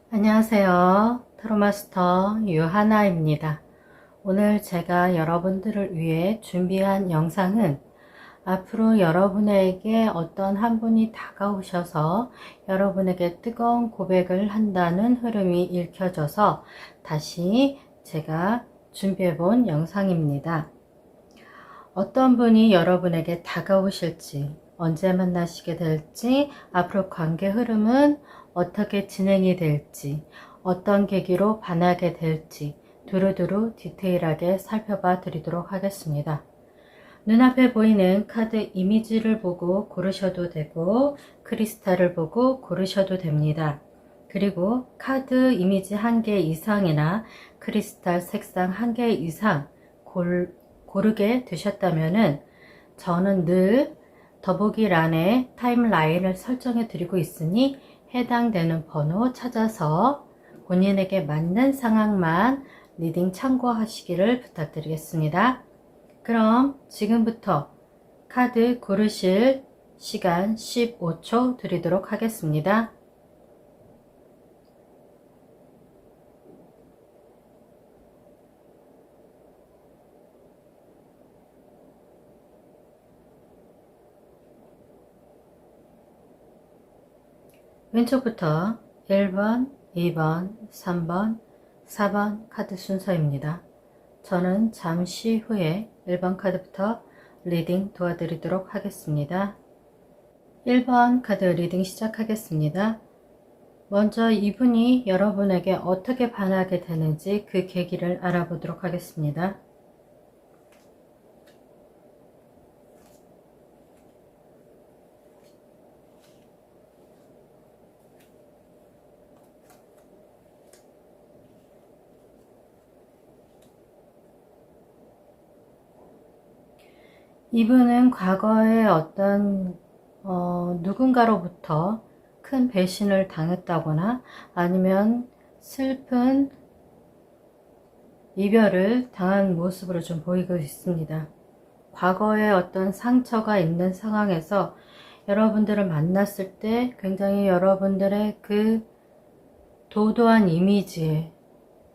안녕하세요. 타로마스터 유하나입니다. 오늘 제가 여러분들을 위해 준비한 영상은 앞으로 여러분에게 어떤 한 분이 다가오셔서 여러분에게 뜨거운 고백을 한다는 흐름이 읽혀져서 다시 제가 준비해 본 영상입니다. 어떤 분이 여러분에게 다가오실지, 언제 만나시게 될지, 앞으로 관계 흐름은 어떻게 진행이 될지, 어떤 계기로 반하게 될지 두루두루 디테일하게 살펴봐 드리도록 하겠습니다. 눈앞에 보이는 카드 이미지를 보고 고르셔도 되고 크리스탈을 보고 고르셔도 됩니다. 그리고 카드 이미지 1개 이상이나 크리스탈 색상 1개 이상 고르게 되셨다면은 저는 늘 더보기란에 타임라인을 설정해 드리고 있으니 해당되는 번호 찾아서 본인에게 맞는 상황만 리딩 참고하시기를 부탁드리겠습니다. 그럼 지금부터 카드 고르실 시간 15초 드리도록 하겠습니다. 왼쪽부터 1번, 2번, 3번, 4번 카드 순서입니다. 저는 잠시 후에 1번 카드부터 리딩 도와드리도록 하겠습니다. 1번 카드 리딩 시작하겠습니다. 먼저 이분이 여러분에게 어떻게 반하게 되는지 그 계기를 알아보도록 하겠습니다. 이분은 과거에 어떤 누군가로부터 큰 배신을 당했다거나 아니면 슬픈 이별을 당한 모습으로 좀 보이고 있습니다. 과거에 어떤 상처가 있는 상황에서 여러분들을 만났을 때 굉장히 여러분들의 그 도도한 이미지에,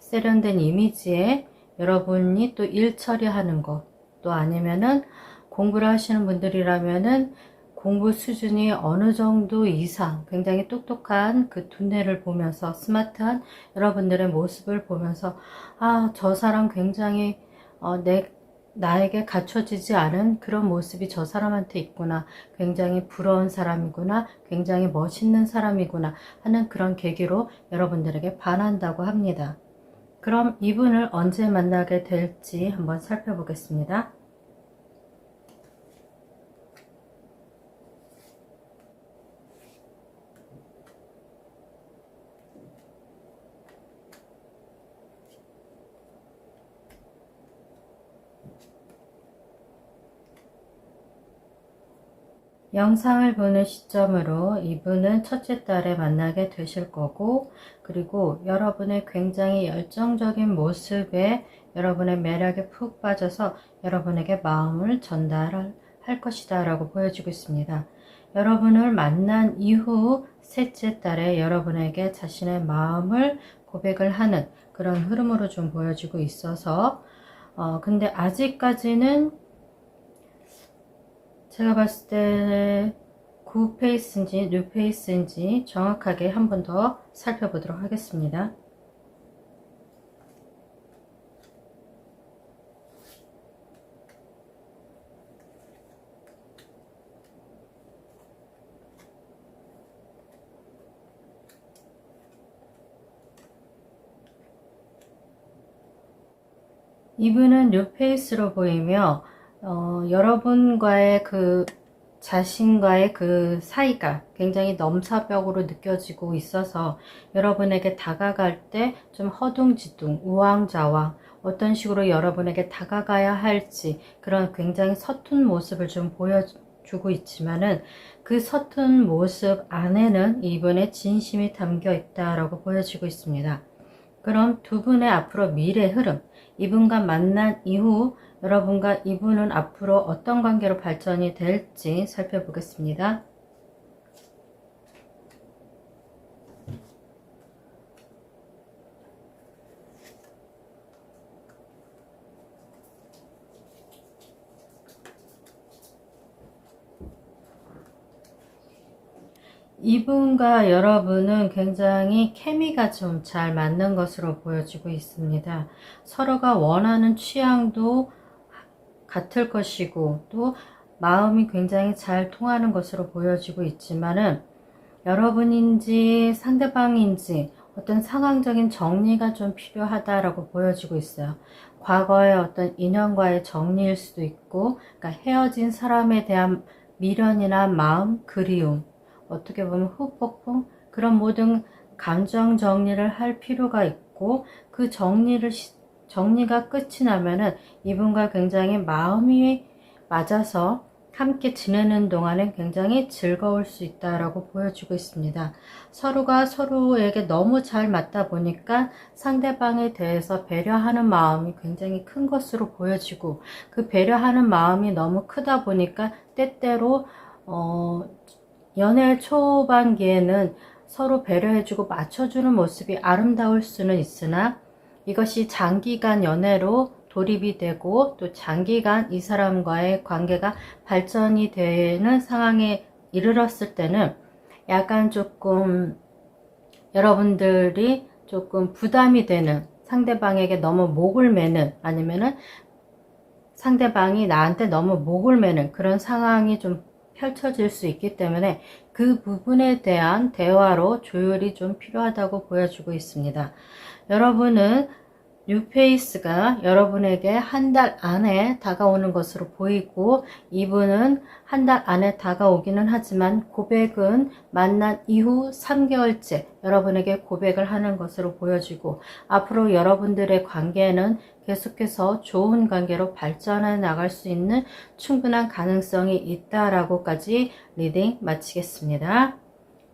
세련된 이미지에 여러분이 또 일 처리하는 것, 또 아니면은 공부를 하시는 분들이라면은 공부 수준이 어느 정도 이상 굉장히 똑똑한 그 두뇌를 보면서 스마트한 여러분들의 모습을 보면서 저 사람 굉장히 나에게 갖춰지지 않은 그런 모습이 저 사람한테 있구나, 굉장히 부러운 사람이구나, 굉장히 멋있는 사람이구나 하는 그런 계기로 여러분들에게 반한다고 합니다. 그럼 이분을 언제 만나게 될지 한번 살펴보겠습니다. 영상을 보는 시점으로 이분은 첫째 달에 만나게 되실 거고, 그리고 여러분의 굉장히 열정적인 모습에 여러분의 매력에 푹 빠져서 여러분에게 마음을 전달할 것이다 라고 보여지고 있습니다. 여러분을 만난 이후 셋째 달에 여러분에게 자신의 마음을 고백을 하는 그런 흐름으로 좀 보여지고 있어서 근데 아직까지는 제가 봤을 때 구페이스인지 뉴페이스인지 정확하게 한 번 더 살펴보도록 하겠습니다. 이분은 뉴페이스로 보이며 여러분과의 그 자신과의 그 사이가 굉장히 넘사벽으로 느껴지고 있어서 여러분에게 다가갈 때 좀 허둥지둥, 우왕좌왕, 어떤 식으로 여러분에게 다가가야 할지 그런 굉장히 서툰 모습을 좀 보여주고 있지만은 그 서툰 모습 안에는 이분의 진심이 담겨 있다라고 보여지고 있습니다. 그럼 두 분의 앞으로 미래 흐름, 이분과 만난 이후 여러분과 이분은 앞으로 어떤 관계로 발전이 될지 살펴보겠습니다. 이분과 여러분은 굉장히 케미가 좀 잘 맞는 것으로 보여지고 있습니다. 서로가 원하는 취향도 같을 것이고 또 마음이 굉장히 잘 통하는 것으로 보여지고 있지만은 여러분인지 상대방인지 어떤 상황적인 정리가 좀 필요하다라고 보여지고 있어요. 과거의 어떤 인연과의 정리일 수도 있고, 그러니까 헤어진 사람에 대한 미련이나 마음, 그리움, 어떻게 보면 후폭풍, 그런 모든 감정 정리를 할 필요가 있고, 그 정리가 끝이 나면은 이분과 굉장히 마음이 맞아서 함께 지내는 동안은 굉장히 즐거울 수 있다라고 보여주고 있습니다. 서로가 서로에게 너무 잘 맞다 보니까 상대방에 대해서 배려하는 마음이 굉장히 큰 것으로 보여지고, 그 배려하는 마음이 너무 크다 보니까 때때로 연애 초반기에는 서로 배려해주고 맞춰주는 모습이 아름다울 수는 있으나, 이것이 장기간 연애로 돌입이 되고 또 장기간 이 사람과의 관계가 발전이 되는 상황에 이르렀을 때는 약간 조금 여러분들이 조금 부담이 되는, 상대방에게 너무 목을 매는, 아니면은 상대방이 나한테 너무 목을 매는 그런 상황이 좀 펼쳐질 수 있기 때문에 그 부분에 대한 대화로 조율이 좀 필요하다고 보여주고 있습니다. 여러분은 뉴페이스가 여러분에게 한 달 안에 다가오는 것으로 보이고, 이분은 한 달 안에 다가오기는 하지만 고백은 만난 이후 3개월째 여러분에게 고백을 하는 것으로 보여지고, 앞으로 여러분들의 관계는 계속해서 좋은 관계로 발전해 나갈 수 있는 충분한 가능성이 있다라고까지 리딩 마치겠습니다.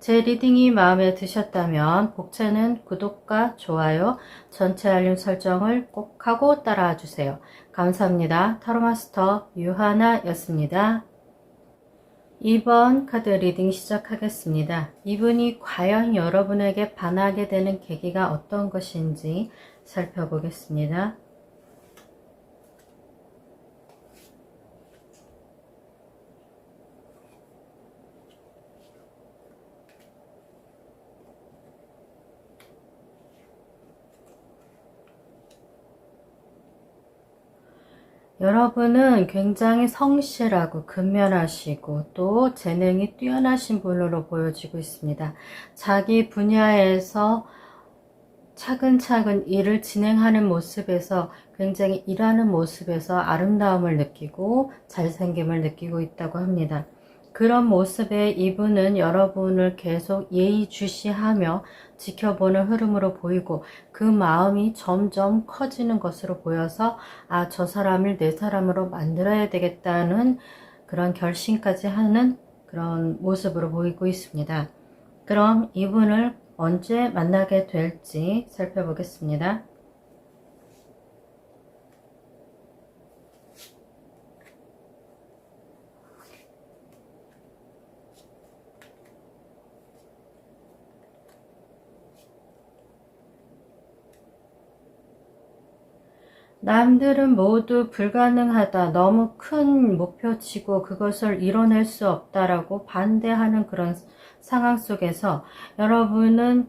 제 리딩이 마음에 드셨다면 복채는 구독과 좋아요, 전체 알림 설정을 꼭 하고 따라와 주세요. 감사합니다. 타로마스터 유하나였습니다. 2번 카드 리딩 시작하겠습니다. 이분이 과연 여러분에게 반하게 되는 계기가 어떤 것인지 살펴보겠습니다. 여러분은 굉장히 성실하고 근면하시고 또 재능이 뛰어나신 분으로 보여지고 있습니다. 자기 분야에서 차근차근 일을 진행하는 모습에서, 굉장히 일하는 모습에서 아름다움을 느끼고 잘생김을 느끼고 있다고 합니다. 그런 모습에 이분은 여러분을 계속 예의주시하며 지켜보는 흐름으로 보이고, 그 마음이 점점 커지는 것으로 보여서 저 사람을 내 사람으로 만들어야 되겠다는 그런 결심까지 하는 그런 모습으로 보이고 있습니다. 그럼 이분을 언제 만나게 될지 살펴보겠습니다. 남들은 모두 불가능하다, 너무 큰 목표치고 그것을 이뤄낼 수 없다라고 반대하는 그런 상황 속에서 여러분은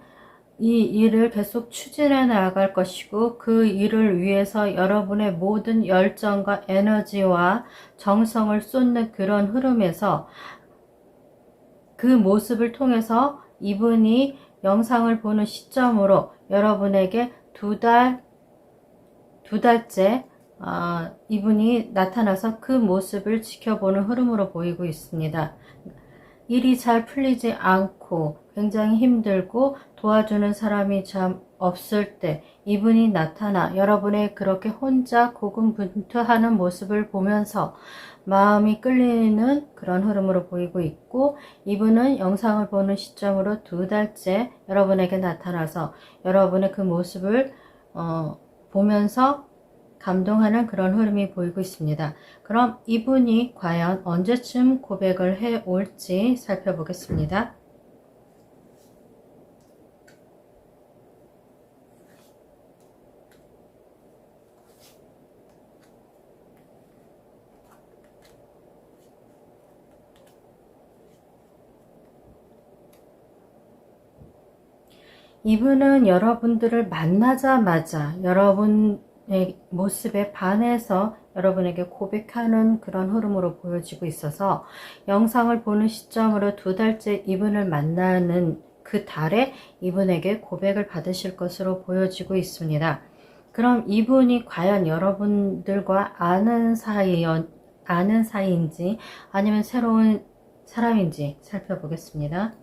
이 일을 계속 추진해 나갈 것이고, 그 일을 위해서 여러분의 모든 열정과 에너지와 정성을 쏟는 그런 흐름에서 그 모습을 통해서 이분이 영상을 보는 시점으로 여러분에게 두 달째 이분이 나타나서 그 모습을 지켜보는 흐름으로 보이고 있습니다. 일이 잘 풀리지 않고 굉장히 힘들고 도와주는 사람이 참 없을 때 이분이 나타나 여러분의 그렇게 혼자 고군분투하는 모습을 보면서 마음이 끌리는 그런 흐름으로 보이고 있고, 이분은 영상을 보는 시점으로 두 달째 여러분에게 나타나서 여러분의 그 모습을 보면서 감동하는 그런 흐름이 보이고 있습니다. 그럼 이분이 과연 언제쯤 고백을 해 올지 살펴보겠습니다. 이분은 여러분들을 만나자마자 여러분의 모습에 반해서 여러분에게 고백하는 그런 흐름으로 보여지고 있어서 영상을 보는 시점으로 2달째 이분을 만나는 그 달에 이분에게 고백을 받으실 것으로 보여지고 있습니다. 그럼 이분이 과연 여러분들과 아는 사이인지 아니면 새로운 사람인지 살펴보겠습니다.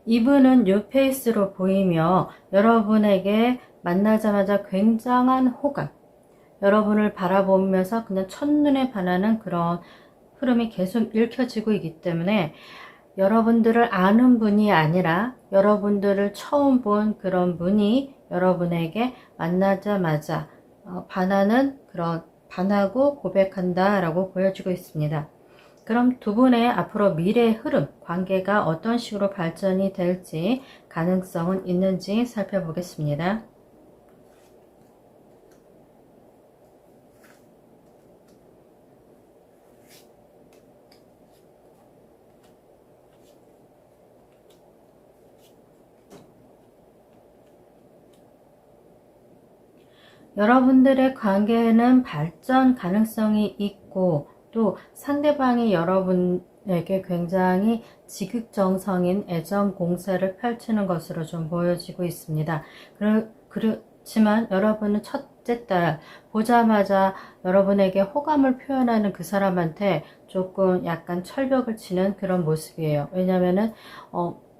이분은 뉴페이스로 보이며 여러분에게 만나자마자 굉장한 호감, 여러분을 바라보면서 그냥 첫눈에 반하는 그런 흐름이 계속 읽혀지고 있기 때문에 여러분들을 아는 분이 아니라 여러분들을 처음 본 그런 분이 여러분에게 만나자마자 반하고 고백한다 라고 보여주고 있습니다. 그럼 두 분의 앞으로 미래의 흐름, 관계가 어떤 식으로 발전이 될지 가능성은 있는지 살펴보겠습니다. 여러분들의 관계는 발전 가능성이 있고 또 상대방이 여러분에게 굉장히 지극정성인 애정 공세를 펼치는 것으로 좀 보여지고 있습니다. 그렇지만 여러분은 첫째 달 보자마자 여러분에게 호감을 표현하는 그 사람한테 조금 약간 철벽을 치는 그런 모습이에요. 왜냐면은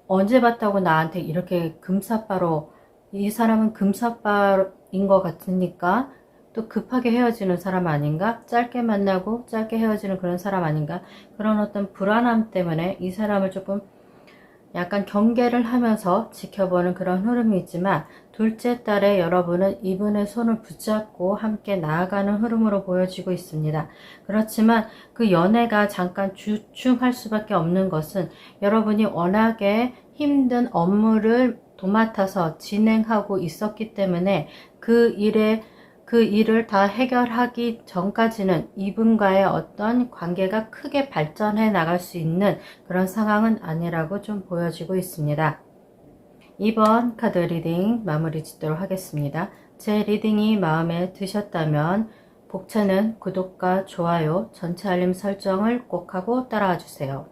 언제 봤다고 나한테 이렇게 금사빠로, 이 사람은 금사빠인 것 같으니까 또 급하게 헤어지는 사람 아닌가? 짧게 만나고 짧게 헤어지는 그런 사람 아닌가? 그런 어떤 불안함 때문에 이 사람을 조금 약간 경계를 하면서 지켜보는 그런 흐름이 있지만 둘째 달에 여러분은 이분의 손을 붙잡고 함께 나아가는 흐름으로 보여지고 있습니다. 그렇지만 그 연애가 잠깐 주춤할 수밖에 없는 것은 여러분이 워낙에 힘든 업무를 도맡아서 진행하고 있었기 때문에 그 일을 다 해결하기 전까지는 이분과의 어떤 관계가 크게 발전해 나갈 수 있는 그런 상황은 아니라고 좀 보여지고 있습니다. 이번 카드 리딩 마무리 짓도록 하겠습니다. 제 리딩이 마음에 드셨다면 복채는 구독과 좋아요, 전체 알림 설정을 꼭 하고 따라와 주세요.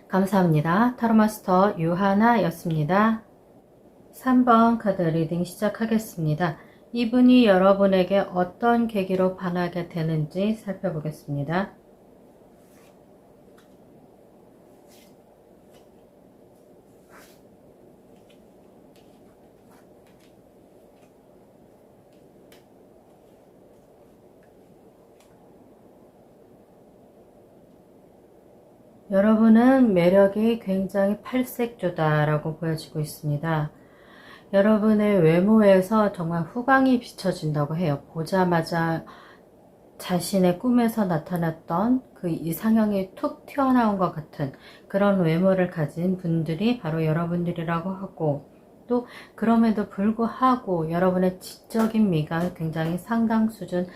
감사합니다. 타로마스터 유하나였습니다. 3번 카드 리딩 시작하겠습니다. 이분이 여러분에게 어떤 계기로 반하게 되는지 살펴보겠습니다. 여러분은 매력이 굉장히 팔색조다라고 보여지고 있습니다. 여러분의 외모에서 정말 후광이 비춰진다고 해요. 보자마자 자신의 꿈에서 나타났던 그 이상형이 툭 튀어나온 것 같은 그런 외모를 가진 분들이 바로 여러분들이라고 하고, 또 그럼에도 불구하고 여러분의 지적인 미가 굉장히 상당 수준,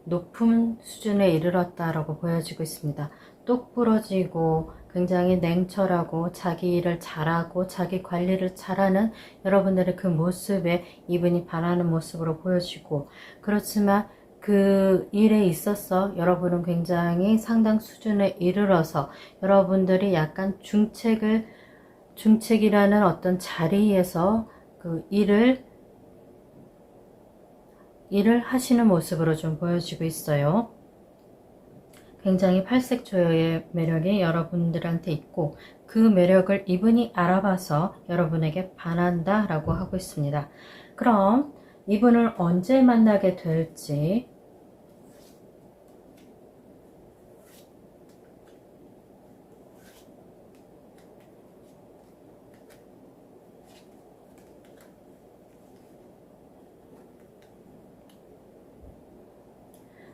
높은 수준에 이르렀다라고 보여지고 있습니다. 똑부러지고 굉장히 냉철하고 자기 일을 잘하고 자기 관리를 잘하는 여러분들의 그 모습에 이분이 반하는 모습으로 보여지고, 그렇지만 그 일에 있어서 여러분은 굉장히 상당 수준에 이르러서 여러분들이 약간 중책이라는 어떤 자리에서 그 일을 하시는 모습으로 좀 보여지고 있어요. 굉장히 팔색조의 매력이 여러분들한테 있고 그 매력을 이분이 알아봐서 여러분에게 반한다 라고 하고 있습니다. 그럼 이분을 언제 만나게 될지,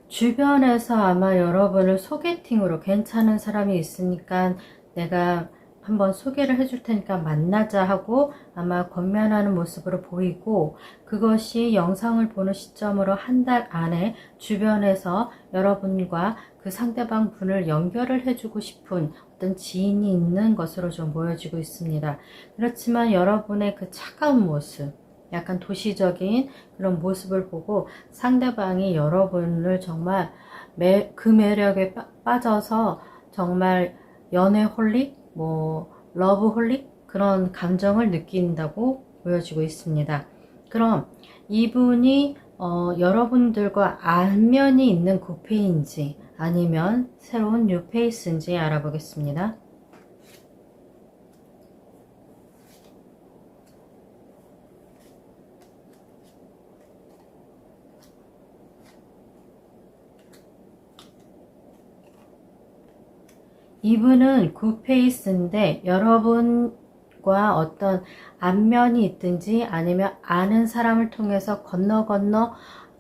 주변에서 아마 여러분을 소개팅으로 괜찮은 사람이 있으니까 내가 한번 소개를 해줄 테니까 만나자 하고 아마 권면하는 모습으로 보이고, 그것이 영상을 보는 시점으로 한 달 안에 주변에서 여러분과 그 상대방 분을 연결을 해주고 싶은 어떤 지인이 있는 것으로 좀 보여지고 있습니다. 그렇지만 여러분의 그 차가운 모습, 약간 도시적인 그런 모습을 보고 상대방이 여러분을 정말 그 매력에 빠져서 정말 연애 홀릭, 러브 홀릭 그런 감정을 느낀다고 보여지고 있습니다. 그럼 이분이 여러분들과 안면이 있는 구페인지 아니면 새로운 뉴페이스인지 알아보겠습니다. 이분은 굿페이스인데 여러분과 어떤 안면이 있든지 아니면 아는 사람을 통해서 건너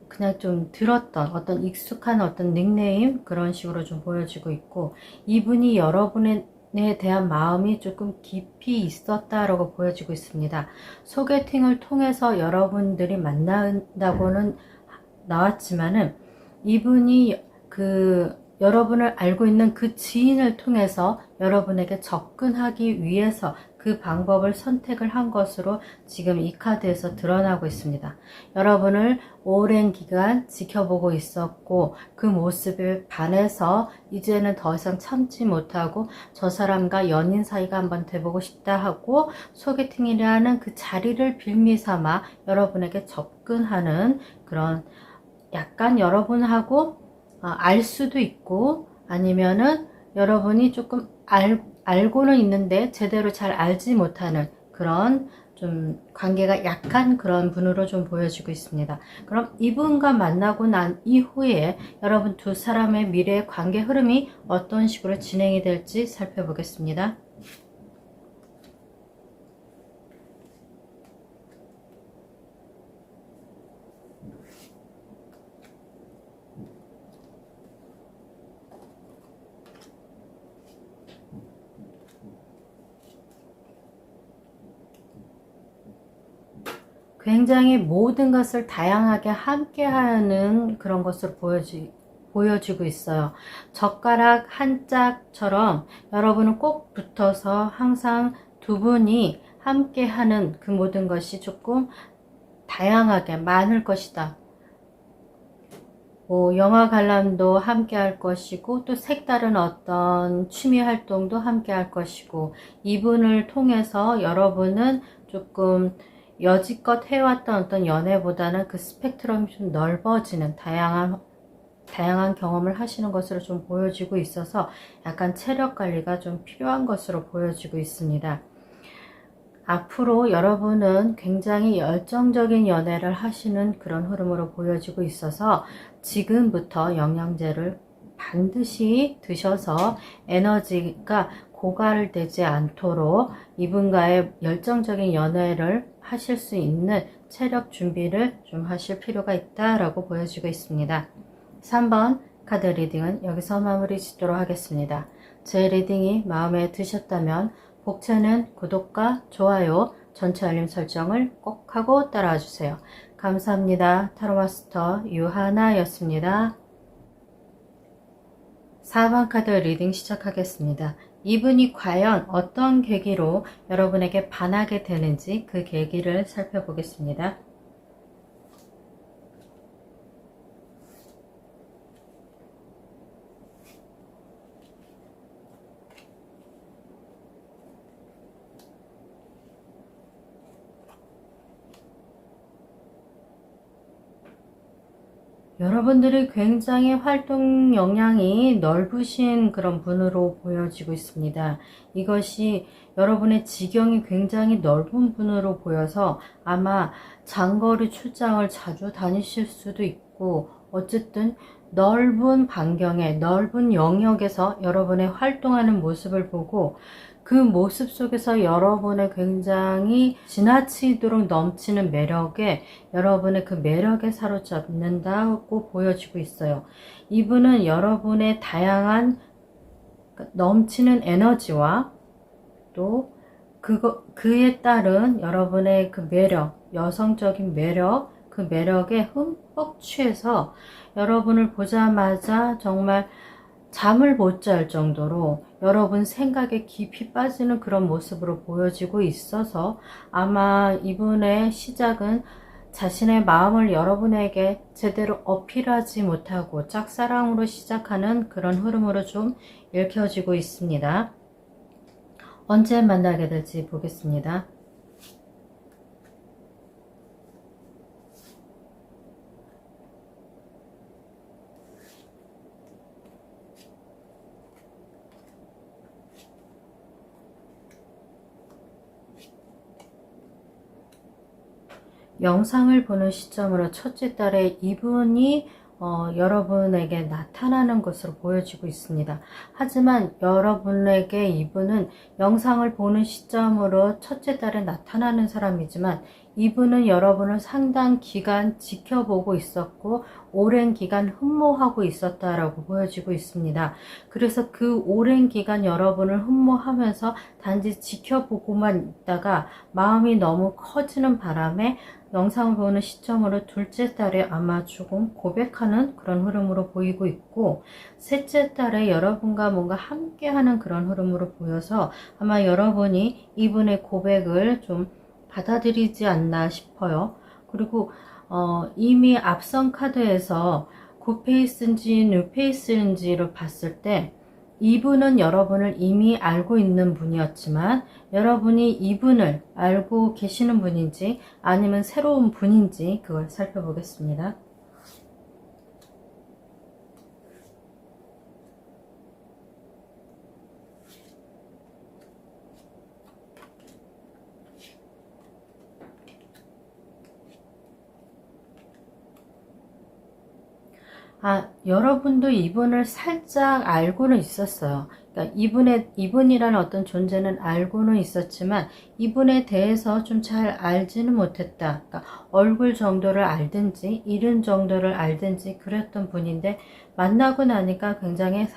그냥 좀 들었던 어떤 익숙한 어떤 닉네임 그런 식으로 좀 보여지고 있고, 이분이 여러분에 대한 마음이 조금 깊이 있었다라고 보여지고 있습니다. 소개팅을 통해서 여러분들이 만난다고는 나왔지만은 이분이 여러분을 알고 있는 그 지인을 통해서 여러분에게 접근하기 위해서 그 방법을 선택을 한 것으로 지금 이 카드에서 드러나고 있습니다. 여러분을 오랜 기간 지켜보고 있었고 그 모습에 반해서 이제는 더 이상 참지 못하고 저 사람과 연인 사이가 한번 돼보고 싶다 하고 소개팅이라는 그 자리를 빌미 삼아 여러분에게 접근하는 그런, 약간 여러분하고 알 수도 있고 아니면은 여러분이 조금 알고는 있는데 제대로 잘 알지 못하는 그런 좀 관계가 약한 그런 분으로 좀 보여지고 있습니다. 그럼 이분과 만나고 난 이후에 여러분 두 사람의 미래의 관계 흐름이 어떤 식으로 진행이 될지 살펴보겠습니다. 굉장히 모든 것을 다양하게 함께하는 그런 것으로 보여지고 있어요. 젓가락 한 짝처럼 여러분은 꼭 붙어서 항상 두 분이 함께하는 그 모든 것이 조금 다양하게 많을 것이다. 영화 관람도 함께 할 것이고 또 색다른 어떤 취미 활동도 함께 할 것이고, 이분을 통해서 여러분은 조금 여지껏 해왔던 어떤 연애보다는 그 스펙트럼이 좀 넓어지는 다양한 경험을 하시는 것으로 좀 보여지고 있어서 약간 체력 관리가 좀 필요한 것으로 보여지고 있습니다. 앞으로 여러분은 굉장히 열정적인 연애를 하시는 그런 흐름으로 보여지고 있어서 지금부터 영양제를 반드시 드셔서 에너지가 고갈되지 않도록 이분과의 열정적인 연애를 하실 수 있는 체력 준비를 좀 하실 필요가 있다라고 보여지고 있습니다. 3번 카드 리딩은 여기서 마무리 짓도록 하겠습니다. 제 리딩이 마음에 드셨다면 복채는 구독과 좋아요, 전체 알림 설정을 꼭 하고 따라와 주세요. 감사합니다. 타로마스터 유하나였습니다. 4번 카드 리딩 시작하겠습니다. 이분이 과연 어떤 계기로 여러분에게 반하게 되는지 그 계기를 살펴보겠습니다. 여러분들이 굉장히 활동 역량이 넓으신 그런 분으로 보여지고 있습니다. 이것이 여러분의 지경이 굉장히 넓은 분으로 보여서 아마 장거리 출장을 자주 다니실 수도 있고, 어쨌든 넓은 반경에 넓은 영역에서 여러분의 활동하는 모습을 보고 그 모습 속에서 여러분의 굉장히 지나치도록 넘치는 매력에 여러분의 그 매력에 사로잡는다고 보여지고 있어요. 이분은 여러분의 다양한 넘치는 에너지와 또 그에 따른 여러분의 그 매력, 여성적인 매력, 그 매력에 흠뻑 취해서 여러분을 보자마자 정말 잠을 못 잘 정도로 여러분 생각에 깊이 빠지는 그런 모습으로 보여지고 있어서 아마 이분의 시작은 자신의 마음을 여러분에게 제대로 어필하지 못하고 짝사랑으로 시작하는 그런 흐름으로 좀 읽혀지고 있습니다. 언제 만나게 될지 보겠습니다. 영상을 보는 시점으로 첫째 달에 이분이 여러분에게 나타나는 것으로 보여지고 있습니다. 하지만 여러분에게 이분은 영상을 보는 시점으로 첫째 달에 나타나는 사람이지만 이분은 여러분을 상당 기간 지켜보고 있었고 오랜 기간 흠모하고 있었다라고 보여지고 있습니다. 그래서 그 오랜 기간 여러분을 흠모하면서 단지 지켜보고만 있다가 마음이 너무 커지는 바람에 영상을 보는 시점으로 둘째 달에 아마 조금 고백하는 그런 흐름으로 보이고 있고 셋째 달에 여러분과 뭔가 함께하는 그런 흐름으로 보여서 아마 여러분이 이분의 고백을 좀 받아들이지 않나 싶어요. 그리고 이미 앞선 카드에서 굿페이스인지 뉴페이스인지를 봤을 때 이분은 여러분을 이미 알고 있는 분이었지만 여러분이 이분을 알고 계시는 분인지 아니면 새로운 분인지 그걸 살펴보겠습니다. 여러분도 이분을 살짝 알고는 있었어요. 그러니까 이분이라는 어떤 존재는 알고는 있었지만 이분에 대해서 좀 잘 알지는 못했다. 그러니까 얼굴 정도를 알든지 이름 정도를 알든지 그랬던 분인데 만나고 나니까 굉장히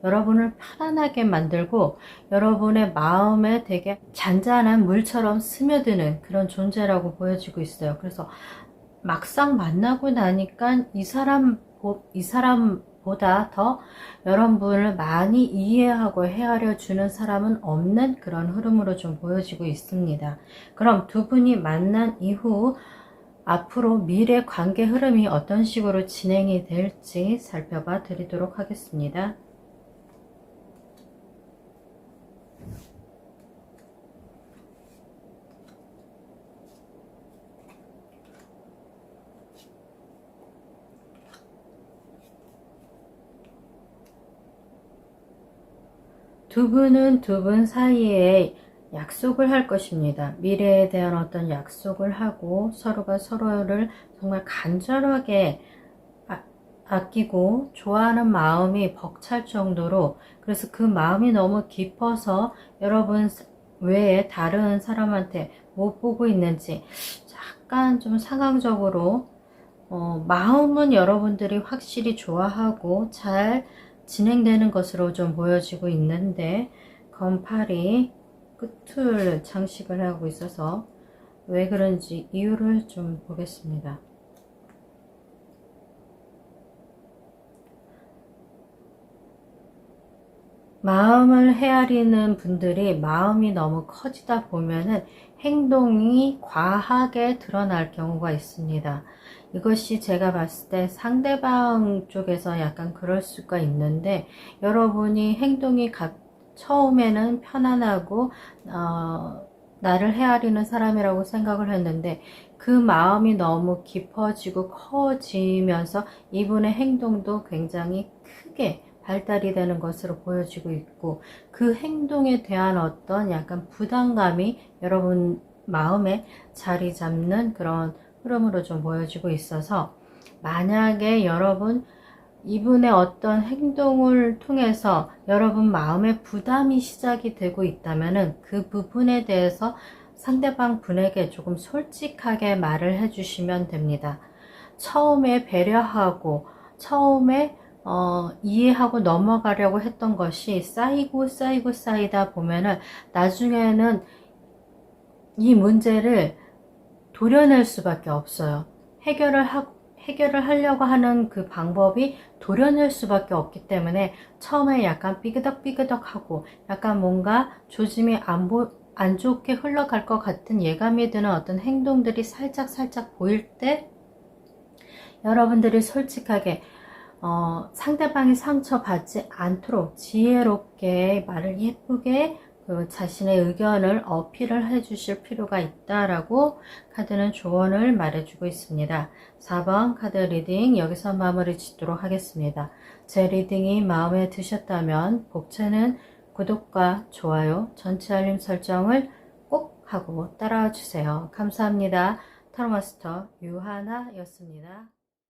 여러분을 편안하게 만들고 여러분의 마음에 되게 잔잔한 물처럼 스며드는 그런 존재라고 보여지고 있어요. 그래서 막상 만나고 나니까 이 사람보다 더 여러분을 많이 이해하고 헤아려 주는 사람은 없는 그런 흐름으로 좀 보여지고 있습니다. 그럼 두 분이 만난 이후 앞으로 미래 관계 흐름이 어떤 식으로 진행이 될지 살펴봐 드리도록 하겠습니다. 두 분은 두 분 사이에 약속을 할 것입니다. 미래에 대한 어떤 약속을 하고 서로가 서로를 정말 간절하게 아끼고 좋아하는 마음이 벅찰 정도로 그래서 그 마음이 너무 깊어서 여러분 외에 다른 사람한테 못 보고 있는지 약간 좀 상황적으로 마음은 여러분들이 확실히 좋아하고 잘 진행되는 것으로 좀 보여지고 있는데 검팔이 끝을 장식을 하고 있어서 왜 그런지 이유를 좀 보겠습니다. 마음을 헤아리는 분들이 마음이 너무 커지다 보면은 행동이 과하게 드러날 경우가 있습니다. 이것이 제가 봤을 때 상대방 쪽에서 약간 그럴 수가 있는데 여러분이 행동이 처음에는 편안하고 나를 헤아리는 사람이라고 생각을 했는데 그 마음이 너무 깊어지고 커지면서 이분의 행동도 굉장히 크게 발달이 되는 것으로 보여지고 있고 그 행동에 대한 어떤 약간 부담감이 여러분 마음에 자리 잡는 그런 흐름으로 좀 보여지고 있어서 만약에 여러분 이분의 어떤 행동을 통해서 여러분 마음에 부담이 시작이 되고 있다면은 그 부분에 대해서 상대방 분에게 조금 솔직하게 말을 해주시면 됩니다. 처음에 배려하고 처음에 이해하고 넘어가려고 했던 것이 쌓이고 쌓이고 쌓이다 보면은 나중에는 이 문제를 도려낼 수밖에 없어요. 해결을 하려고 하는 그 방법이 도려낼 수밖에 없기 때문에 처음에 약간 삐그덕삐그덕하고 약간 뭔가 조짐이 안 좋게 흘러갈 것 같은 예감이 드는 어떤 행동들이 살짝 보일 때 여러분들이 솔직하게 상대방이 상처받지 않도록 지혜롭게 말을 예쁘게 그 자신의 의견을 어필을 해 주실 필요가 있다라고 카드는 조언을 말해주고 있습니다. 4번 카드 리딩 여기서 마무리 짓도록 하겠습니다. 제 리딩이 마음에 드셨다면 복채는 구독과 좋아요, 전체 알림 설정을 꼭 하고 따라와 주세요. 감사합니다. 타로마스터 유하나였습니다.